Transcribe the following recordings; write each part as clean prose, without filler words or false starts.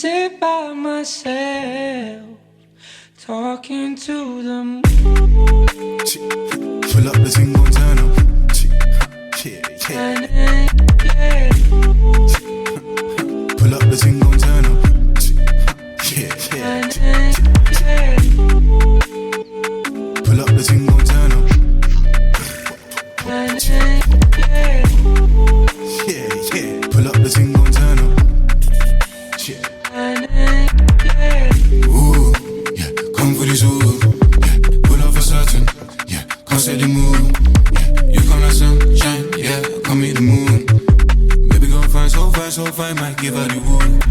sit by myself, talking to the moon. Pull up the thing, gon' turn up. Yeah. Pull up the thing, gon' turn up. Yeah. Pull up the thing, gon' turn up. Yeah. Pull up the thing, gon' turn up. Ooh, yeah. Come for this ooh. Yeah. Pull up for certain. Yeah. Can't say the mood. Yeah. You come like sunshine. Yeah. Come meet the moon. Baby gon' find so fine, so fine. Might give her the wood.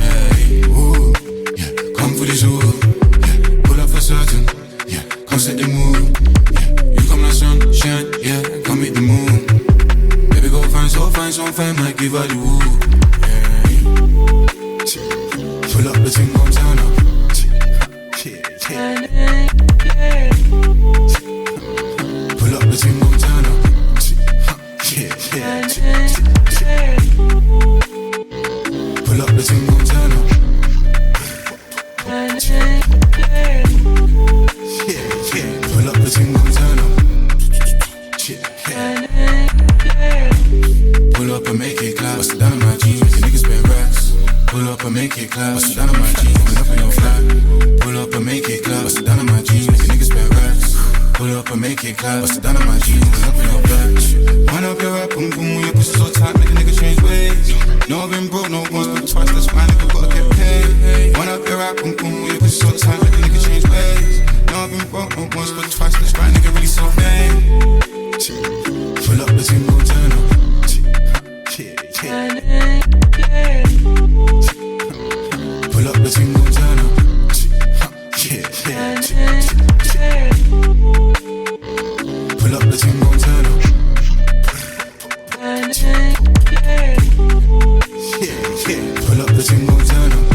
Hey, ooh, yeah. Come for this ooh. Yeah. Pull up for certain. Yeah. Can't set the mood. Yeah. You come like sunshine. Yeah. Come meet the moon. Baby gon' find so fine, so fine. Might give her the wood. Hey. Pull up the thing, gon' turn up. Yeah. Pull up the thing, gon' turn up. Yeah. Pull up the thing, gon' turn up. Yeah. Pull up the thing, gon' turn up. Yeah. Pull up and make it clap. Bust it down on my jeans, make the niggas spend racks. Pull up and make it clap. Bust it down on my jeans, coming up in your flat. Pull up and make it clap. Bust it down on my jeans, make the niggas spend racks. Pull up and make it clap. Bust it down on my jeans, coming up in your flat. Wind up your rap, boom boom, your pussy so tight, make a nigga change ways. No, I've been broke, no once but twice, that's why nigga gotta get paid. Wind up your rap, boom boom, your pussy so tight, make a nigga change ways. No, I've been broke, no once but twice, that's why nigga really so vain. Pull up the thing, gon' turn up. Pull up the thing, gon' turn up. Pull up the thing, gon' turn up. Pull up the thing, gon' turn up.